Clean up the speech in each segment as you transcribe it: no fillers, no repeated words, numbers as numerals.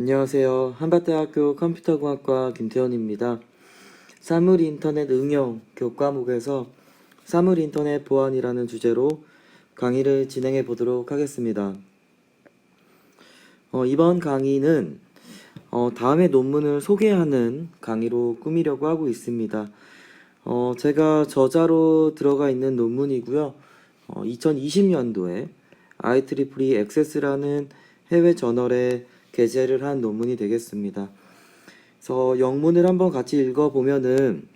안녕하세요. 한밭대학교 컴퓨터공학과 김태현입니다. 사물인터넷 응용 교과목에서 사물인터넷 보안이라는 주제로 강의를 진행해 보도록 하겠습니다. 이번 강의는 다음의 논문을 소개하는 강의로 꾸미려고 하고 있습니다. 제가 저자로 들어가 있는 논문이고요. 2020년도에 IEEE Access라는 해외 저널에 게재를 한 논문이 되겠습니다. 그래서 영문을 한번 같이 읽어보면은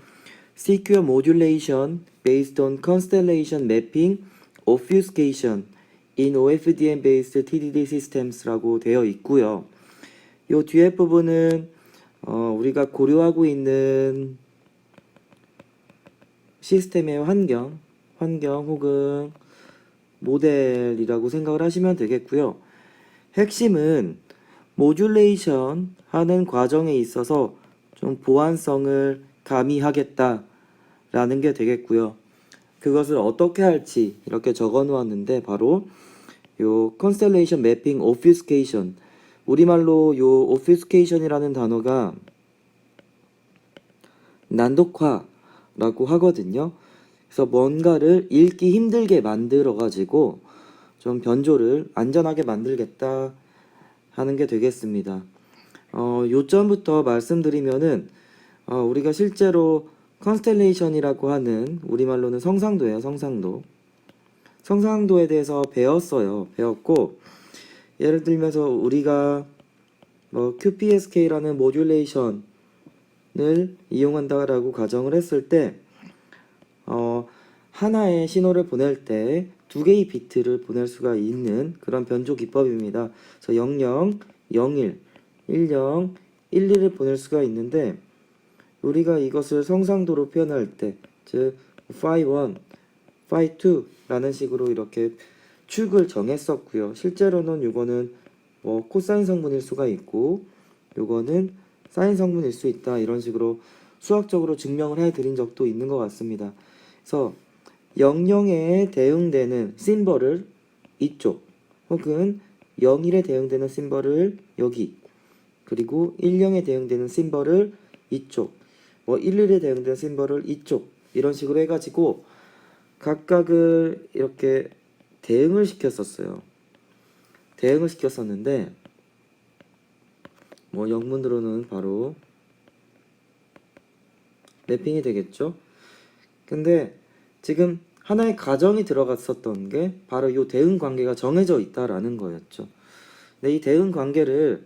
Secure Modulation Based on Constellation Mapping Obfuscation in OFDM-based TDD Systems라고 되어 있고요. 이 뒤에 부분은 우리가 고려하고 있는 시스템의 환경 혹은 모델이라고 생각을 하시면 되겠고요. 핵심은 모듈레이션 하는 과정에 있어서 좀 보안성을 가미하겠다라는 게 되겠고요. 그것을 어떻게 할지 이렇게 적어 놓았는데 바로 요 컨스텔레이션 매핑 오피스케이션, 우리말로 요 오피스케이션이라는 단어가 난독화라고 하거든요. 그래서 뭔가를 읽기 힘들게 만들어 가지고 좀 변조를 안전하게 만들겠다 하는 게 되겠습니다. 요점부터 말씀드리면은 우리가 실제로 컨스텔레이션이라고 하는 우리말로는 성상도예요. 성상도에 대해서 배웠고, 예를 들면서 우리가 QPSK라는 모듈레이션을 이용한다라고 가정을 했을 때 하나의 신호를 보낼 때 두 개의 비트를 보낼 수가 있는 그런 변조 기법입니다. 그래서 00, 01, 10, 11을 보낼 수가 있는데 우리가 이것을 성상도로 표현할 때, 즉 phi1, phi2라는 식으로 이렇게 축을 정했었고요. 실제로는 이거는 코사인 성분일 수가 있고 요거는 사인 성분일 수 있다, 이런 식으로 수학적으로 증명을 해드린 적도 있는 것 같습니다. 그래서 00에 대응되는 심벌을 이쪽, 혹은 01에 대응되는 심벌을 여기, 그리고 10에 대응되는 심벌을 이쪽, 11에 대응되는 심벌을 이쪽, 이런 식으로 해가지고 각각을 이렇게 대응을 시켰었는데 영문으로는 바로 맵핑이 되겠죠. 근데 지금 하나의 가정이 들어갔었던 게 바로 이 대응 관계가 정해져 있다라는 거였죠. 근데 이 대응 관계를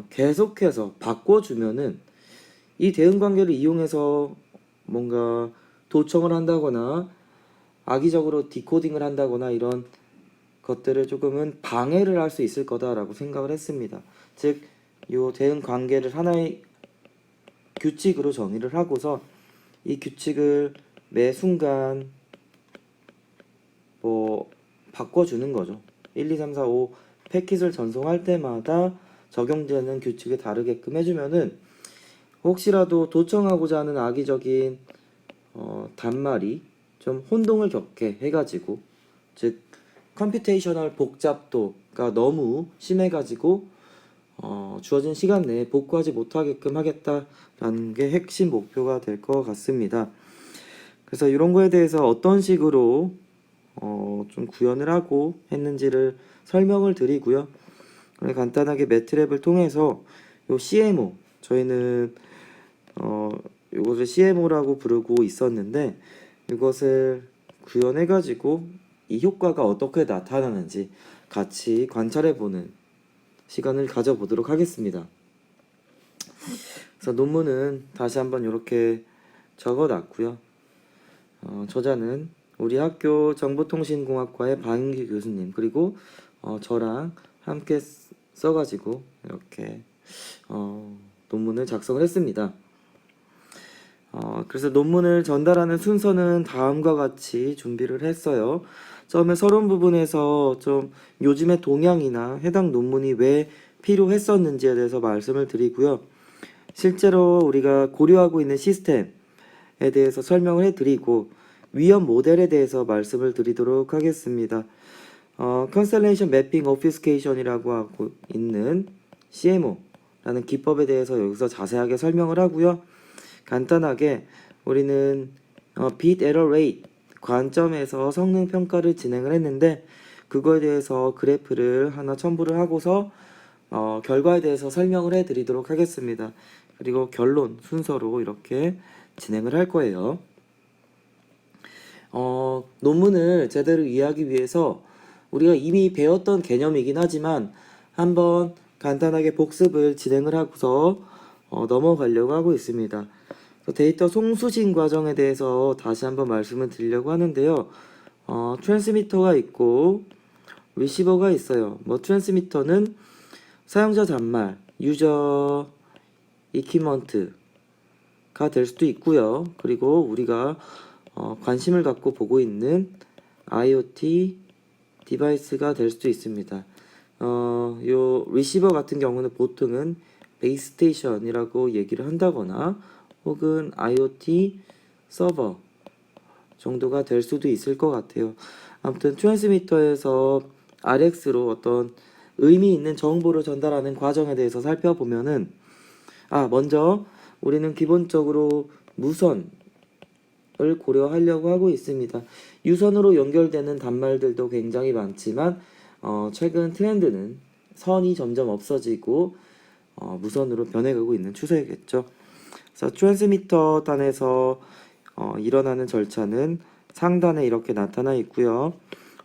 계속해서 바꿔주면은 이 대응 관계를 이용해서 뭔가 도청을 한다거나 악의적으로 디코딩을 한다거나 이런 것들을 조금은 방해를 할 수 있을 거다라고 생각을 했습니다. 즉, 이 대응 관계를 하나의 규칙으로 정의를 하고서 이 규칙을 매 순간 바꿔주는 거죠. 1, 2, 3, 4, 5 패킷을 전송할 때마다 적용되는 규칙을 다르게끔 해주면은 혹시라도 도청하고자 하는 악의적인 단말이 좀 혼동을 겪게 해가지고, 즉 컴퓨테이셔널 복잡도가 너무 심해가지고 주어진 시간 내에 복구하지 못하게끔 하겠다라는 게 핵심 목표가 될 것 같습니다. 그래서 이런 거에 대해서 어떤 식으로 좀 구현을 하고 했는지를 설명을 드리고요. 간단하게 매트랩을 통해서 요 CMO, 저희는 이것을 CMO라고 부르고 있었는데 이것을 구현해가지고 이 효과가 어떻게 나타나는지 같이 관찰해보는 시간을 가져보도록 하겠습니다. 그래서 논문은 다시 한번 이렇게 적어놨고요. 저자는 우리 학교 정보통신공학과의 방인기 교수님, 그리고 저랑 함께 써가지고 이렇게 논문을 작성을 했습니다. 그래서 논문을 전달하는 순서는 다음과 같이 준비를 했어요. 처음에 서론 부분에서 좀 요즘의 동향이나 해당 논문이 왜 필요했었는지에 대해서 말씀을 드리고요. 실제로 우리가 고려하고 있는 시스템에 대해서 설명을 해드리고 위험 모델에 대해서 말씀을 드리도록 하겠습니다. 컨스텔레이션 매핑 오피스케이션이라고 하고 있는 CMO라는 기법에 대해서 여기서 자세하게 설명을 하고요. 간단하게 우리는 bit error rate 관점에서 성능 평가를 진행을 했는데 그거에 대해서 그래프를 하나 첨부를 하고서 결과에 대해서 설명을 해 드리도록 하겠습니다. 그리고 결론 순서로 이렇게 진행을 할 거예요. 논문을 제대로 이해하기 위해서 우리가 이미 배웠던 개념이긴 하지만 한번 간단하게 복습을 진행을 하고서 넘어가려고 하고 있습니다. 데이터 송수신 과정에 대해서 다시 한번 말씀을 드리려고 하는데요. 트랜스미터가 있고 리시버가 있어요. 트랜스미터는 사용자 잔말, 유저 이퀴먼트가 될 수도 있고요. 그리고 우리가 관심을 갖고 보고 있는 IoT 디바이스가 될 수도 있습니다. 요 리시버 같은 경우는 보통은 베이스 스테이션이라고 얘기를 한다거나 혹은 IoT 서버 정도가 될 수도 있을 것 같아요. 아무튼 트랜스미터에서 RX로 어떤 의미 있는 정보를 전달하는 과정에 대해서 살펴보면은 먼저 우리는 기본적으로 무선을 고려하려고 하고 있습니다. 유선으로 연결되는 단말들도 굉장히 많지만 최근 트렌드는 선이 점점 없어지고 무선으로 변해가고 있는 추세겠죠. 그래서 트랜스미터 단에서 일어나는 절차는 상단에 이렇게 나타나 있고요.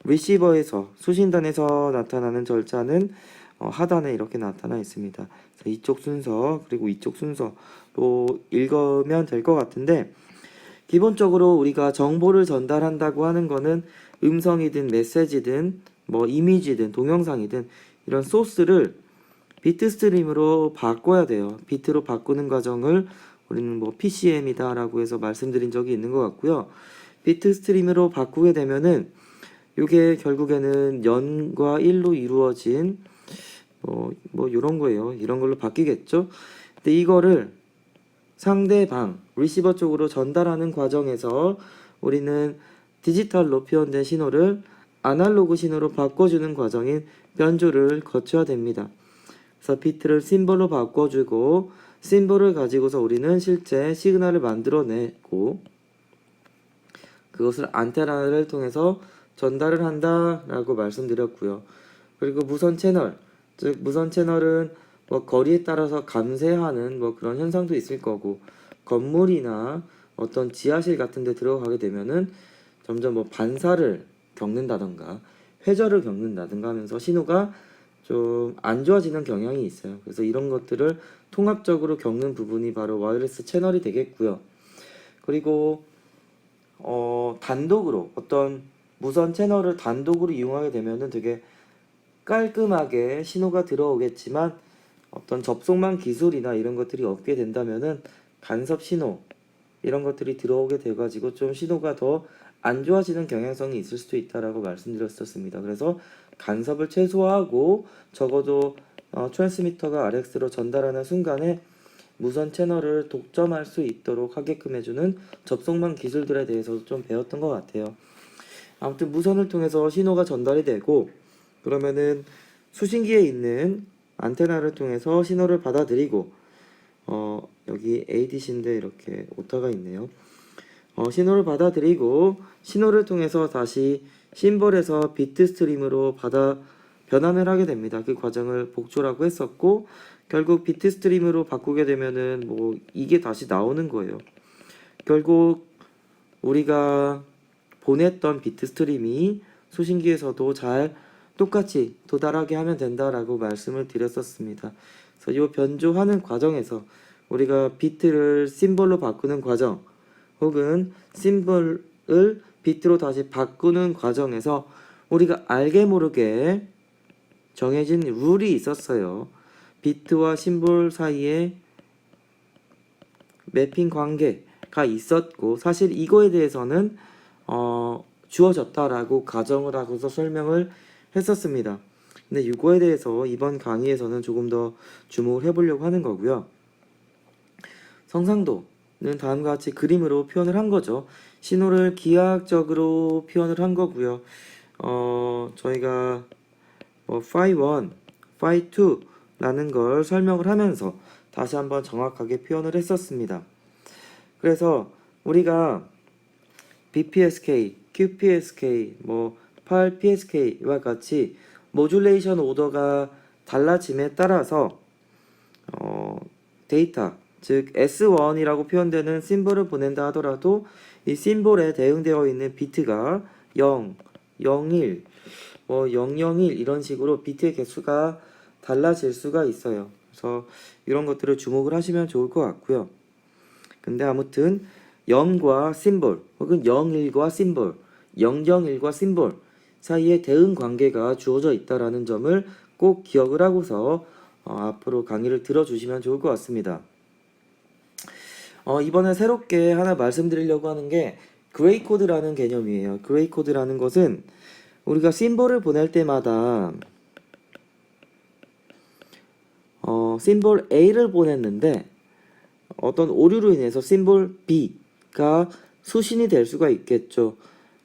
리시버에서 수신단에서 나타나는 절차는 하단에 이렇게 나타나 있습니다. 그래서 이쪽 순서 그리고 이쪽 순서로 읽으면 될 것 같은데 기본적으로 우리가 정보를 전달한다고 하는 거는 음성이든 메시지든 이미지든 동영상이든 이런 소스를 비트 스트림으로 바꿔야 돼요. 비트로 바꾸는 과정을 우리는 PCM이다 라고 해서 말씀드린 적이 있는 것 같고요. 비트 스트림으로 바꾸게 되면은 이게 결국에는 0과 1로 이루어진 이런 거예요. 이런 걸로 바뀌겠죠. 근데 이거를 상대방 리시버 쪽으로 전달하는 과정에서 우리는 디지털로 표현된 신호를 아날로그 신호로 바꿔주는 과정인 변조를 거쳐야 됩니다. 그래서 비트를 심볼로 바꿔주고 심볼을 가지고서 우리는 실제 시그널을 만들어내고 그것을 안테나를 통해서 전달을 한다라고 말씀드렸고요. 그리고 무선 채널, 즉 무선 채널은 거리에 따라서 감쇄하는 그런 현상도 있을 거고 건물이나 어떤 지하실 같은 데 들어가게 되면은 점점 반사를 겪는다던가 회절을 겪는다던가 하면서 신호가 좀 안 좋아지는 경향이 있어요. 그래서 이런 것들을 통합적으로 겪는 부분이 바로 와이어리스 채널이 되겠고요. 그리고 단독으로 어떤 무선 채널을 단독으로 이용하게 되면은 되게 깔끔하게 신호가 들어오겠지만 어떤 접속망 기술이나 이런 것들이 없게 된다면은 간섭 신호 이런 것들이 들어오게 돼가지고 좀 신호가 더 안 좋아지는 경향성이 있을 수도 있다라고 말씀드렸었습니다. 그래서 간섭을 최소화하고 적어도 트랜스미터가 RX로 전달하는 순간에 무선 채널을 독점할 수 있도록 하게끔 해주는 접속망 기술들에 대해서도 좀 배웠던 것 같아요. 아무튼 무선을 통해서 신호가 전달이 되고 그러면은 수신기에 있는 안테나를 통해서 신호를 받아들이고 여기 ADC인데 이렇게 오타가 있네요. 신호를 받아들이고 신호를 통해서 다시 심볼에서 비트 스트림으로 변환을 하게 됩니다. 그 과정을 복조라고 했었고 결국 비트 스트림으로 바꾸게 되면은 이게 다시 나오는 거예요. 결국 우리가 보냈던 비트 스트림이 수신기에서도 잘 똑같이 도달하게 하면 된다라고 말씀을 드렸었습니다. 그래서 이 변조하는 과정에서 우리가 비트를 심볼로 바꾸는 과정 혹은 심볼을 비트로 다시 바꾸는 과정에서 우리가 알게 모르게 정해진 룰이 있었어요. 비트와 심볼 사이에 매핑 관계가 있었고 사실 이거에 대해서는 주어졌다라고 가정을 하고서 설명을 했었습니다. 근데 이거에 대해서 이번 강의에서는 조금 더 주목을 해보려고 하는 거고요. 성상도는 다음과 같이 그림으로 표현을 한 거죠. 신호를 기하학적으로 표현을 한 거고요. 저희가 phi 1, phi 2 라는 걸 설명을 하면서 다시 한번 정확하게 표현을 했었습니다. 그래서 우리가 BPSK, QPSK, 뭐 8PSK와 같이 모듈레이션 오더가 달라짐에 따라서 데이터, 즉 S1이라고 표현되는 심볼을 보낸다 하더라도 이 심볼에 대응되어 있는 비트가 0, 01, 001 이런 식으로 비트의 개수가 달라질 수가 있어요. 그래서 이런 것들을 주목을 하시면 좋을 것 같고요. 근데 아무튼 0과 심볼 혹은 01과 심볼, 001과 심볼 사이에 대응 관계가 주어져 있다라는 점을 꼭 기억을 하고서 앞으로 강의를 들어주시면 좋을 것 같습니다. 이번에 새롭게 하나 말씀드리려고 하는 게 그레이 코드라는 개념이에요. 그레이 코드라는 것은 우리가 심볼을 보낼 때마다 심볼 A를 보냈는데 어떤 오류로 인해서 심볼 B가 수신이 될 수가 있겠죠.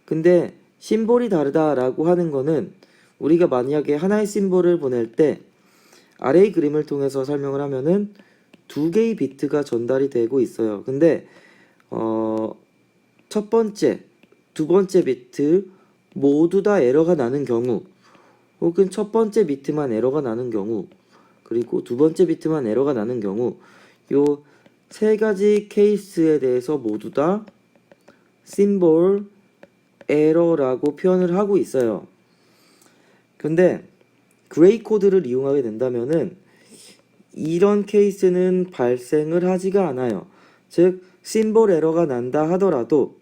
근데 심볼이 다르다라고 하는 거는 우리가 만약에 하나의 심볼을 보낼 때 아래의 그림을 통해서 설명을 하면은 두 개의 비트가 전달이 되고 있어요. 근데 첫 번째, 두 번째 비트 모두 다 에러가 나는 경우, 혹은 첫 번째 비트만 에러가 나는 경우, 그리고 두 번째 비트만 에러가 나는 경우, 요 세 가지 케이스에 대해서 모두 다 심볼 에러라고 표현을 하고 있어요. 근데 그레이 코드를 이용하게 된다면은 이런 케이스는 발생을 하지가 않아요. 즉 심볼 에러가 난다 하더라도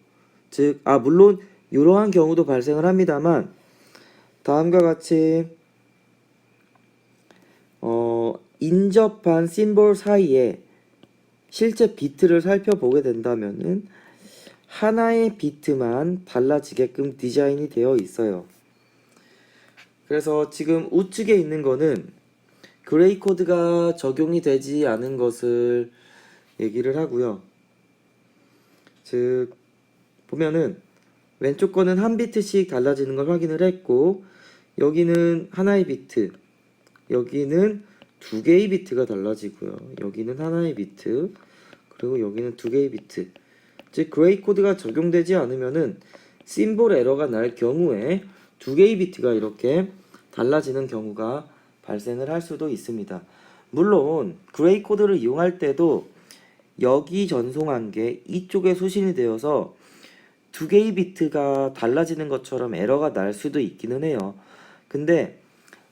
물론 이러한 경우도 발생을 합니다만 다음과 같이 인접한 심볼 사이에 실제 비트를 살펴보게 된다면은 하나의 비트만 달라지게끔 디자인이 되어 있어요. 그래서 지금 우측에 있는 거는 그레이 코드가 적용이 되지 않은 것을 얘기를 하고요. 즉 보면은 왼쪽 거는 한 비트씩 달라지는 걸 확인을 했고, 여기는 하나의 비트, 여기는 두 개의 비트가 달라지고요. 여기는 하나의 비트, 그리고 여기는 두 개의 비트. 즉 그레이 코드가 적용되지 않으면은 심볼 에러가 날 경우에 두 개의 비트가 이렇게 달라지는 경우가 발생을 할 수도 있습니다. 물론 그레이 코드를 이용할 때도 여기 전송한 게 이쪽에 수신이 되어서 두 개의 비트가 달라지는 것처럼 에러가 날 수도 있기는 해요. 근데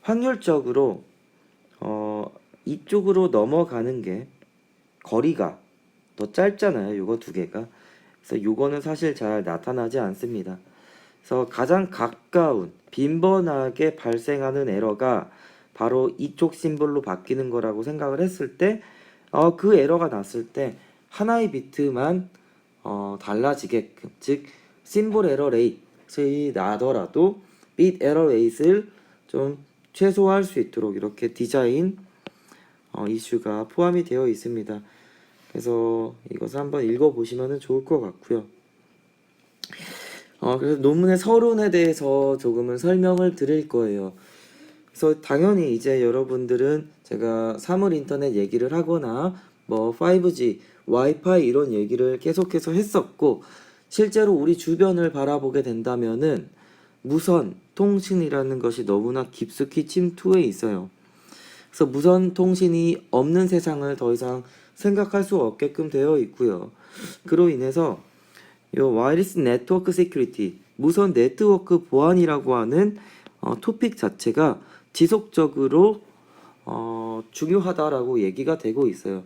확률적으로 이쪽으로 넘어가는 게 거리가 더 짧잖아요. 요거 두 개가. 그래서 요거는 사실 잘 나타나지 않습니다. 그래서 가장 가까운 빈번하게 발생하는 에러가 바로 이쪽 심볼로 바뀌는 거라고 생각을 했을 때 그 에러가 났을 때 하나의 비트만 달라지게끔, 즉 심볼 에러 레이트이 나더라도 빗 에러 레이트를 좀 최소화할 수 있도록 이렇게 디자인 이슈가 포함이 되어 있습니다. 그래서 이것을 한번 읽어보시면 좋을 것 같고요. 그래서 논문의 서론에 대해서 조금은 설명을 드릴 거예요. 그래서 당연히 이제 여러분들은 제가 사물 인터넷 얘기를 하거나 뭐 5G, 와이파이 이런 얘기를 계속해서 했었고, 실제로 우리 주변을 바라보게 된다면은 무선 통신이라는 것이 너무나 깊숙이 침투해 있어요. 그래서 무선 통신이 없는 세상을 더 이상 생각할 수 없게끔 되어 있고요. 그로 인해서 요 와이어리스 네트워크 세큐리티, 무선 네트워크 보안이라고 하는 토픽 자체가 지속적으로 중요하다라고 얘기가 되고 있어요.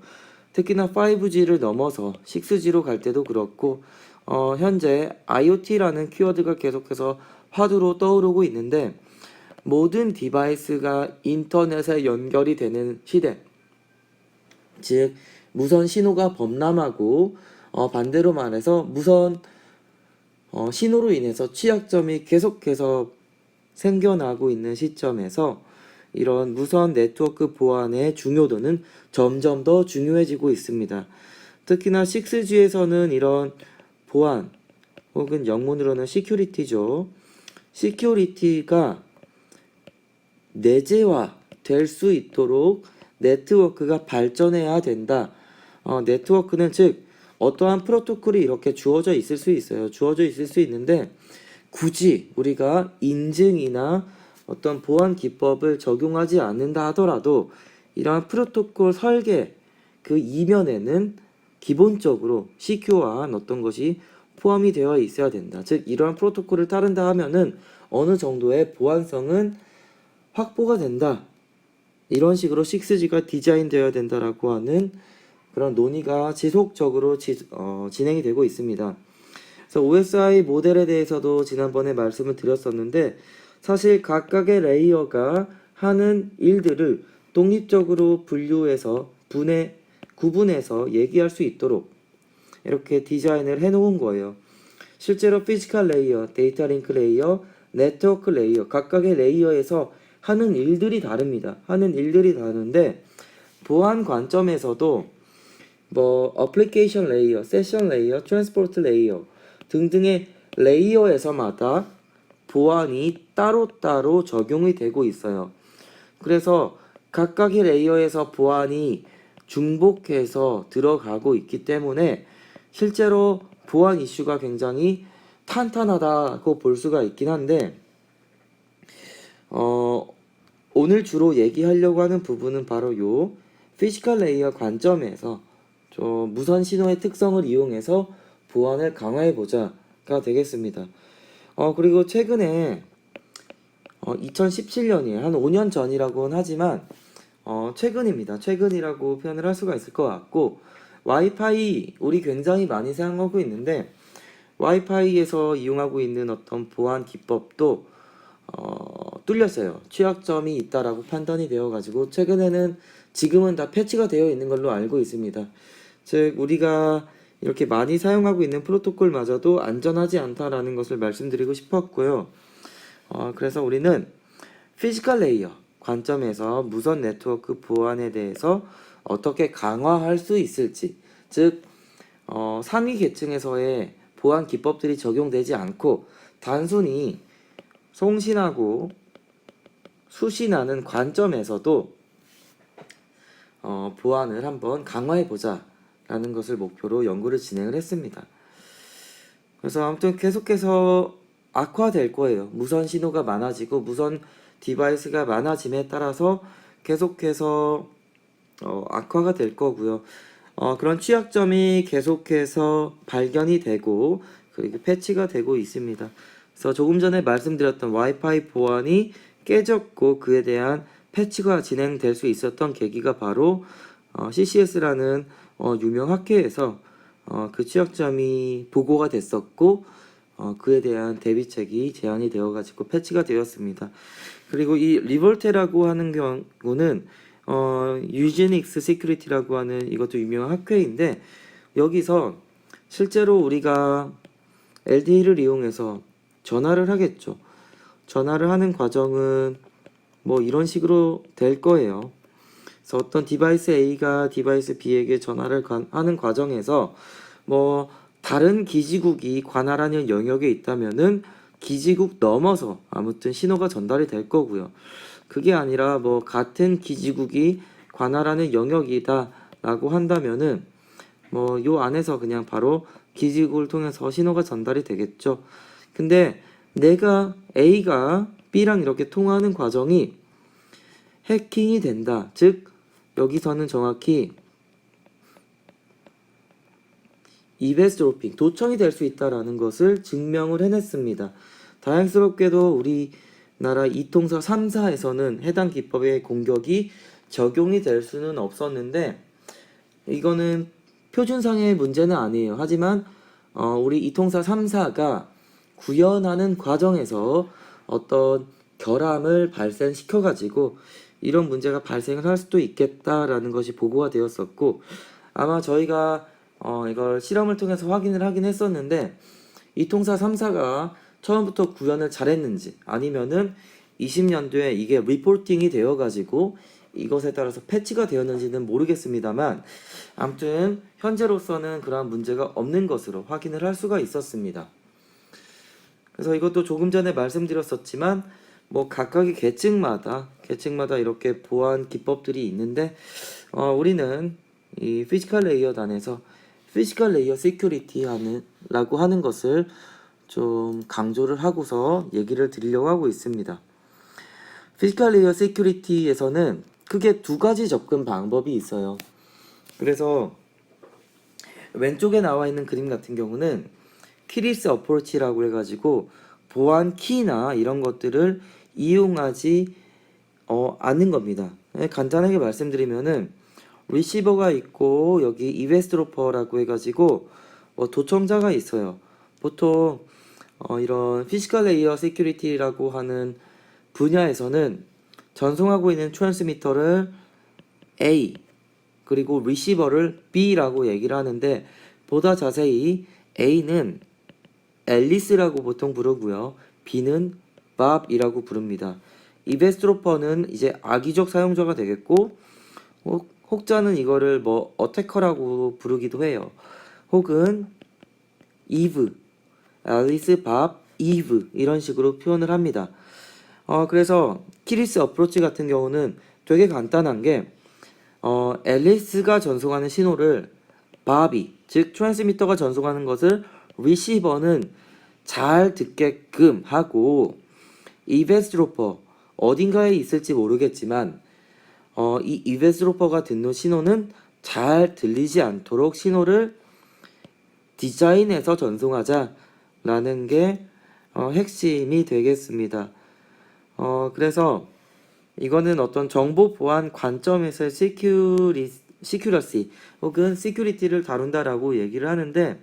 특히나 5G를 넘어서 6G로 갈 때도 그렇고 현재 IoT라는 키워드가 계속해서 화두로 떠오르고 있는데, 모든 디바이스가 인터넷에 연결이 되는 시대, 즉 무선 신호가 범람하고 반대로 말해서 무선 신호로 인해서 취약점이 계속해서 생겨나고 있는 시점에서 이런 무선 네트워크 보안의 중요도는 점점 더 중요해지고 있습니다. 특히나 6G에서는 이런 보안 혹은 영문으로는 시큐리티죠. 시큐리티가 내재화 될 수 있도록 네트워크가 발전해야 된다. 네트워크는 즉 어떠한 프로토콜이 이렇게 주어져 있을 수 있어요. 주어져 있을 수 있는데 굳이 우리가 인증이나 어떤 보안 기법을 적용하지 않는다 하더라도 이러한 프로토콜 설계 그 이면에는 기본적으로 시큐어한 어떤 것이 포함이 되어 있어야 된다. 즉 이러한 프로토콜을 따른다 하면은 어느 정도의 보안성은 확보가 된다. 이런 식으로 6G가 디자인되어야 된다라고 하는 그런 논의가 지속적으로 진행이 되고 있습니다. 그래서 OSI 모델에 대해서도 지난번에 말씀을 드렸었는데 사실 각각의 레이어가 하는 일들을 독립적으로 구분해서 얘기할 수 있도록 이렇게 디자인을 해놓은 거예요. 실제로 피지컬 레이어, 데이터 링크 레이어, 네트워크 레이어 각각의 레이어에서 하는 일들이 다릅니다. 하는 일들이 다른데 보안 관점에서도 뭐 어플리케이션 레이어, 세션 레이어, 트랜스포트 레이어 등등의 레이어에서마다 보안이 따로따로 적용이 되고 있어요. 그래서 각각의 레이어에서 보안이 중복해서 들어가고 있기 때문에 실제로 보안 이슈가 굉장히 탄탄하다고 볼 수가 있긴 한데 오늘 주로 얘기하려고 하는 부분은 바로 요 피지컬 레이어 관점에서 무선 신호의 특성을 이용해서 보안을 강화해보자가 되겠습니다. 그리고 최근에 2017년이에요. 한 5년 전이라고는 하지만 최근입니다. 최근이라고 표현을 할 수가 있을 것 같고 와이파이 우리 굉장히 많이 사용하고 있는데 와이파이에서 이용하고 있는 어떤 보안 기법도 뚫렸어요. 취약점이 있다라고 판단이 되어가지고 최근에는 지금은 다 패치가 되어 있는 걸로 알고 있습니다. 즉 우리가 이렇게 많이 사용하고 있는 프로토콜마저도 안전하지 않다라는 것을 말씀드리고 싶었고요. 그래서 우리는 피지컬 레이어 관점에서 무선 네트워크 보안에 대해서 어떻게 강화할 수 있을지, 즉 상위 계층에서의 보안 기법들이 적용되지 않고 단순히 송신하고 수신하는 관점에서도 보안을 한번 강화해보자 라는 것을 목표로 연구를 진행을 했습니다. 그래서 아무튼 계속해서 악화될 거예요. 무선 신호가 많아지고 무선 디바이스가 많아짐에 따라서 계속해서 악화가 될 거고요. 그런 취약점이 계속해서 발견이 되고 그리고 패치가 되고 있습니다. 그래서 조금 전에 말씀드렸던 와이파이 보안이 깨졌고 그에 대한 패치가 진행될 수 있었던 계기가 바로 CCS라는 유명 학회에서 그 취약점이 보고가 됐었고 그에 대한 대비책이 제안이 되어가지고 패치가 되었습니다. 그리고 이 리볼테라고 하는 경우는 유지닉스 시큐리티라고 하는 이것도 유명한 학회인데 여기서 실제로 우리가 LTE를 이용해서 전화를 하겠죠. 전화를 하는 과정은 뭐 이런 식으로 될 거예요. 그래서 어떤 디바이스 A가 디바이스 B에게 전화를 하는 과정에서 뭐 다른 기지국이 관할하는 영역에 있다면은 기지국 넘어서 아무튼 신호가 전달이 될 거고요. 그게 아니라 뭐 같은 기지국이 관할하는 영역이다라고 한다면은 뭐 요 안에서 그냥 바로 기지국을 통해서 신호가 전달이 되겠죠. 근데 내가 A가 B랑 이렇게 통화하는 과정이 해킹이 된다. 즉 여기서는 정확히 이베스트로핑, 도청이 될 수 있다라는 것을 증명을 해냈습니다. 다행스럽게도 우리나라 이통사 3사에서는 해당 기법의 공격이 적용이 될 수는 없었는데 이거는 표준상의 문제는 아니에요. 하지만 우리 이통사 3사가 구현하는 과정에서 어떤 결함을 발생시켜가지고 이런 문제가 발생을 할 수도 있겠다라는 것이 보고가 되었었고 아마 저희가 이걸 실험을 통해서 확인을 하긴 했었는데 이통사 3사가 처음부터 구현을 잘했는지 아니면은 20년도에 이게 리포팅이 되어가지고 이것에 따라서 패치가 되었는지는 모르겠습니다만 아무튼 현재로서는 그러한 문제가 없는 것으로 확인을 할 수가 있었습니다. 그래서 이것도 조금 전에 말씀드렸었지만 뭐 각각의 계층마다 이렇게 보안 기법들이 있는데 우리는 이 피지컬 레이어 단에서 피지컬 레이어 시큐리티 라고 하는 것을 좀 강조를 하고서 얘기를 드리려고 하고 있습니다. 피지컬 레이어 시큐리티에서는 크게 두 가지 접근 방법이 있어요. 그래서 왼쪽에 나와 있는 그림 같은 경우는 키리스 어프로치라고 해가지고 보안 키나 이런 것들을 이용하지 않는 겁니다. 간단하게 말씀드리면은 리시버가 있고 여기 이베스트로퍼라고 해가지고 도청자가 있어요. 보통 이런 피지컬 레이어 시큐리티라고 하는 분야에서는 전송하고 있는 트랜스미터를 A 그리고 리시버를 B라고 얘기를 하는데 보다 자세히 A는 앨리스라고 보통 부르고요. B는 밥이라고 부릅니다. 이베스트로퍼는 이제 악의적 사용자가 되겠고 혹자는 이거를 뭐 어태커라고 부르기도 해요. 혹은 이브, 앨리스, 밥, 이브 이런 식으로 표현을 합니다. 그래서 키리스 어프로치 같은 경우는 되게 간단한 게 앨리스가 전송하는 신호를 밥이 즉 트랜스미터가 전송하는 것을 리시버는 잘 듣게끔 하고 이베스트로퍼 어딘가에 있을지 모르겠지만 이 이베스트로퍼가 듣는 신호는 잘 들리지 않도록 신호를 디자인해서 전송하자라는 게 핵심이 되겠습니다. 그래서 이거는 어떤 정보 보안 관점에서의 시큐러시 혹은 시큐리티를 다룬다라고 얘기를 하는데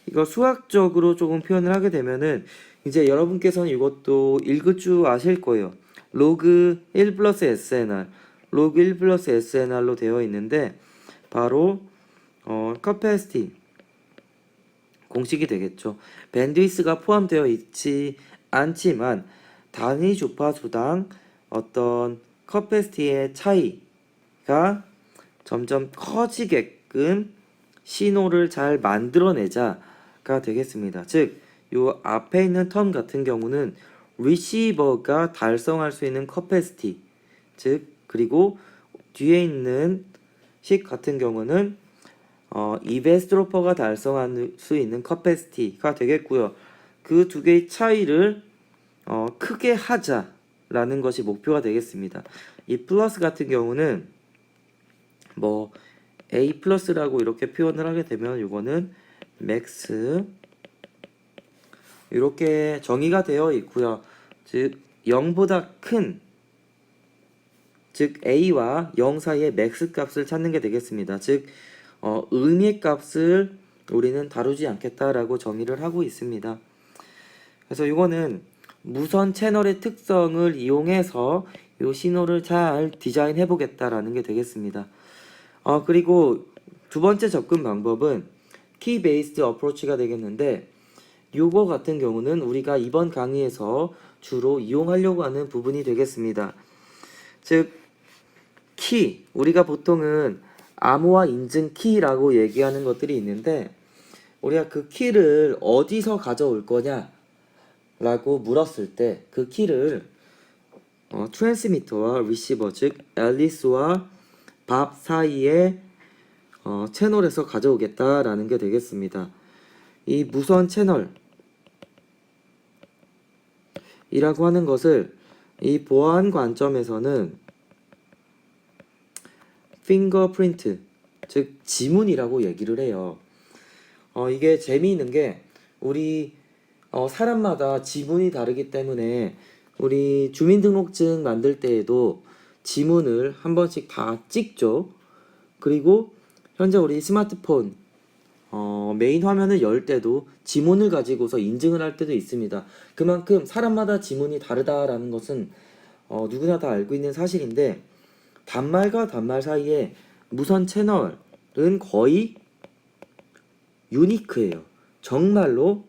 이거 수학적으로 조금 표현을 하게 되면은 이제 여러분께서는 이것도 읽을 줄 아실 거예요. 로그 1 플러스 SNR 로그 1 플러스 SNR로 되어 있는데 바로 capacity 공식이 되겠죠. 밴드위스가 포함되어 있지 않지만 단위 주파수당 어떤 capacity의 차이가 점점 커지게끔 신호를 잘 만들어내자가 되겠습니다. 즉, 요 앞에 있는 텀 같은 경우는 리시버가 달성할 수 있는 capacity, 즉 그리고 뒤에 있는 식 같은 경우는 이베스트로퍼가 달성할 수 있는 capacity가 되겠고요. 그 두 개의 차이를 크게 하자라는 것이 목표가 되겠습니다. 이 플러스 같은 경우는 뭐 A 플러스라고 이렇게 표현을 하게 되면 이거는 맥스 이렇게 정의가 되어 있고요. 즉 0보다 큰 즉 A와 0 사이의 맥스 값을 찾는 게 되겠습니다. 즉 의미의 값을 우리는 다루지 않겠다라고 정의를 하고 있습니다. 그래서 이거는 무선 채널의 특성을 이용해서 이 신호를 잘 디자인해 보겠다라는 게 되겠습니다. 그리고 두 번째 접근 방법은 키 베이스드 어프로치가 되겠는데 요거 같은 경우는 우리가 이번 강의에서 주로 이용하려고 하는 부분이 되겠습니다. 즉 키, 우리가 보통은 암호화 인증 키라고 얘기하는 것들이 있는데 우리가 그 키를 어디서 가져올 거냐 라고 물었을 때 그 키를 트랜스미터와 리시버 즉 앨리스와 밥 사이의 채널에서 가져오겠다라는 게 되겠습니다. 이 무선 채널이라고 하는 것을 이 보안 관점에서는 핑거프린트 즉 지문이라고 얘기를 해요. 이게 재미있는 게 우리 사람마다 지문이 다르기 때문에 우리 주민등록증 만들 때에도 지문을 한 번씩 다 찍죠. 그리고 현재 우리 스마트폰 메인 화면을 열 때도 지문을 가지고서 인증을 할 때도 있습니다. 그만큼 사람마다 지문이 다르다라는 것은 누구나 다 알고 있는 사실인데 단말과 단말 사이에 무선 채널은 거의 유니크해요. 정말로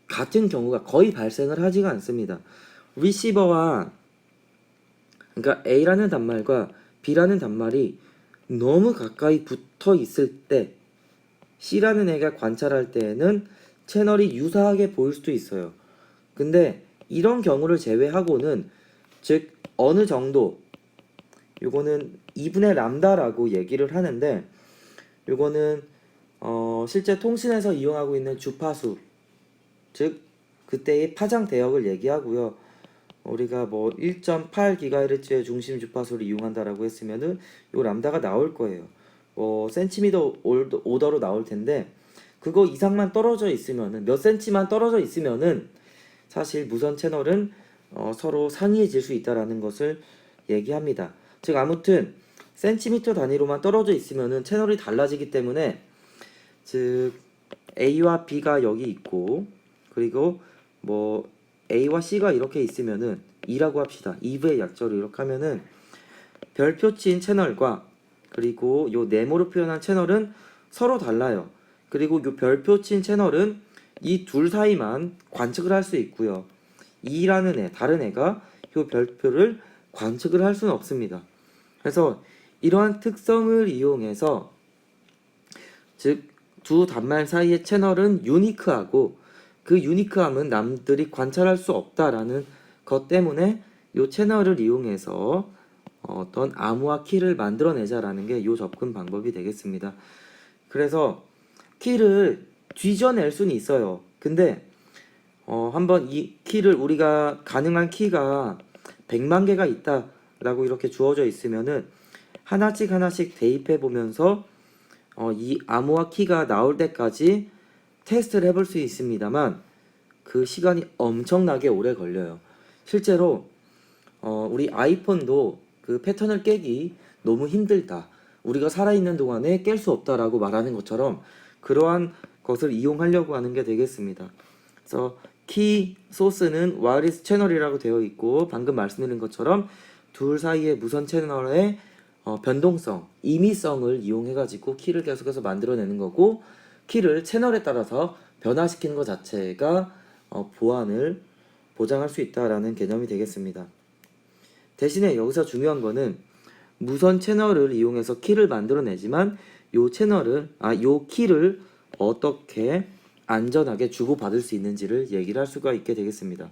같은 경우가 거의 발생을 하지가 않습니다. 리시버와 그러니까 A라는 단말과 B라는 단말이 너무 가까이 붙어 있을 때 C라는 애가 관찰할 때에는 채널이 유사하게 보일 수도 있어요. 근데 이런 경우를 제외하고는, 즉 어느 정도, 요거는 2분의 람다라고 얘기를 하는데, 요거는 실제 통신에서 이용하고 있는 주파수, 즉 그때의 파장 대역을 얘기하고요. 우리가 뭐 1.8GHz의 중심 주파수를 이용한다라고 했으면은 요 람다가 나올 거예요. 뭐 센티미터 오더로 나올 텐데, 그거 이상만 떨어져 있으면은, 몇 센치만 떨어져 있으면은 사실 무선 채널은 서로 상이해질 수 있다라는 것을 얘기합니다. 즉 아무튼 센티미터 단위로만 떨어져 있으면은 채널이 달라지기 때문에, 즉 A와 B가 여기 있고, 그리고 뭐 A와 C가 이렇게 있으면은 2라고 합시다. 2부의 약자로 이렇게 하면은 별표치인 채널과 그리고 요 네모로 표현한 채널은 서로 달라요. 그리고 요 별표치인 채널은 이 둘 사이만 관측을 할 수 있고요. 2라는 애, 다른 애가 요 별표를 관측을 할 수는 없습니다. 그래서 이러한 특성을 이용해서, 즉 두 단말 사이의 채널은 유니크하고, 그 유니크함은 남들이 관찰할 수 없다라는 것 때문에 이 채널을 이용해서 어떤 암호화 키를 만들어내자라는 게 이 접근 방법이 되겠습니다. 그래서 키를 뒤져낼 수는 있어요. 근데 한번 이 키를, 우리가 가능한 키가 100만 개가 있다라고 이렇게 주어져 있으면은 하나씩 하나씩 대입해 보면서 이 암호화 키가 나올 때까지 테스트를 해볼 수 있습니다만, 그 시간이 엄청나게 오래 걸려요. 실제로 우리 아이폰도 그 패턴을 깨기 너무 힘들다, 우리가 살아있는 동안에 깰 수 없다라고 말하는 것처럼 그러한 것을 이용하려고 하는 게 되겠습니다. 그래서 키 소스는 와이리스 채널이라고 되어 있고, 방금 말씀드린 것처럼 둘 사이의 무선 채널의 변동성, 임의성을 이용해가지고 키를 계속해서 만들어내는 거고, 키를 채널에 따라서 변화시키는 것 자체가 보안을 보장할 수 있다라는 개념이 되겠습니다. 대신에 여기서 중요한 거는, 무선 채널을 이용해서 키를 만들어내지만 요 키를 어떻게 안전하게 주고받을 수 있는지를 얘기를 할 수가 있게 되겠습니다.